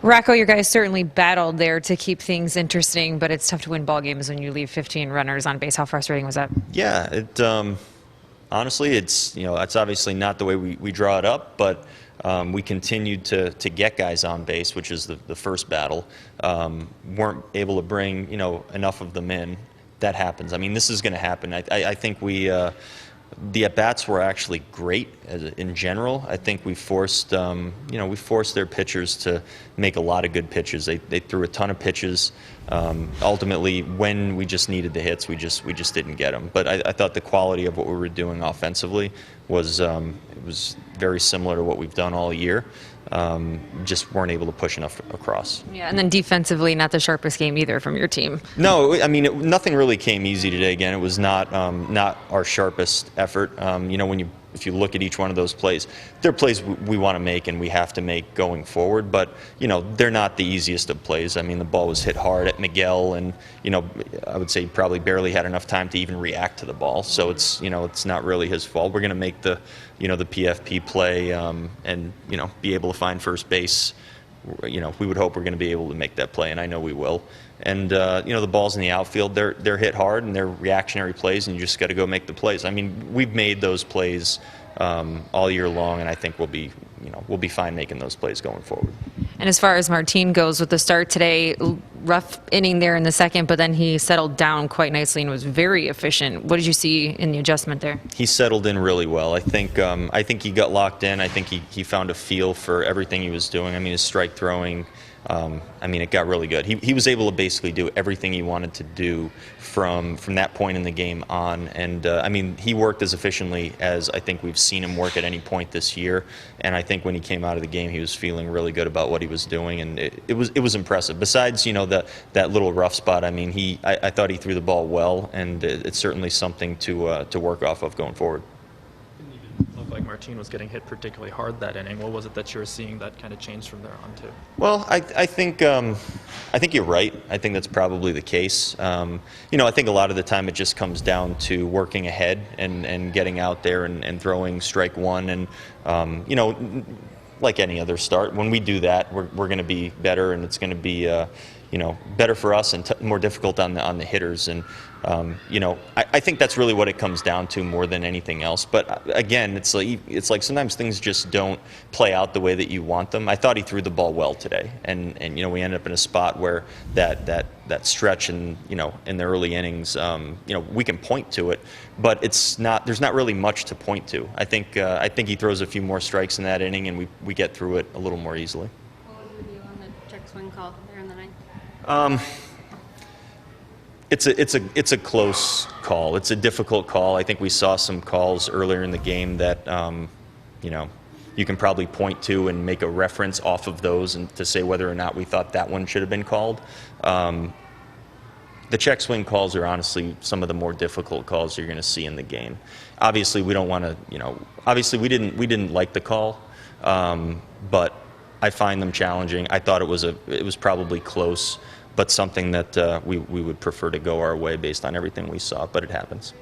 Rocco, your guys certainly battled there to keep things interesting, but it's tough to win ball games when you leave 15 runners on base. How frustrating was that? Yeah, honestly, it's obviously not the way we draw it up, but we continued to get guys on base, which is the first battle. Weren't able to bring enough of them in. That happens. I mean, this is going to happen. I think the at-bats were actually great in general. I think we forced their pitchers to make a lot of good pitches. They threw a ton of pitches. Ultimately, when we just needed the hits, we just didn't get them. But I thought the quality of what we were doing offensively was very similar to what we've done all year. Just weren't able to push enough across. Yeah, and then defensively, not the sharpest game either from your team. No, I mean nothing really came easy today. Again, it was not our sharpest effort. If you look at each one of those plays, they're plays we want to make and we have to make going forward. But they're not the easiest of plays. I mean, the ball was hit hard at Miguel, and I would say he probably barely had enough time to even react to the ball. So it's not really his fault. We're going to make the PFP play and be able to find first base. We would hope we're going to be able to make that play, and I know we will. And the balls in the outfield, they're hit hard and they're reactionary plays, and you just got to go make the plays. I mean, we've made those plays all year long, and I think we'll be fine making those plays going forward. And as far as Martin goes with the start today, rough inning there in the second, but then he settled down quite nicely and was very efficient. What did you see in the adjustment there? He settled in really well. I think he got locked in. I think he found a feel for everything he was doing. I mean, his strike throwing, it got really good. He was able to basically do everything he wanted to do from that point in the game on. And he worked as efficiently as I think we've seen him work at any point this year. And I think when he came out of the game, he was feeling really good about what he was doing, and it was impressive. Besides, that little rough spot. I mean, I thought he threw the ball well, and it's certainly something to work off of going forward. Looked like Martin was getting hit particularly hard that inning. What was it that you were seeing that kind of changed from there on to? Well, I think you're right. I think that's probably the case. I think a lot of the time it just comes down to working ahead and getting out there and throwing strike one. And like any other start, when we do that, we're going to be better, and it's going to be better for us and more difficult on the hitters. And I think that's really what it comes down to more than anything else. But again, it's like sometimes things just don't play out the way that you want them. I thought he threw the ball well today, and we ended up in a spot where that stretch in the early innings, we can point to it, but there's not really much to point to. I think he throws a few more strikes in that inning, and we get through it a little more easily. What was your view on the check swing call there in the ninth? It's a close call. It's a difficult call. I think we saw some calls earlier in the game that you can probably point to and make a reference off of those and to say whether or not we thought that one should have been called. The check swing calls are honestly some of the more difficult calls you're going to see in the game. Obviously, we don't want to. Obviously, we didn't like the call, but I find them challenging. I thought it was probably close, but something that we would prefer to go our way based on everything we saw, but it happens.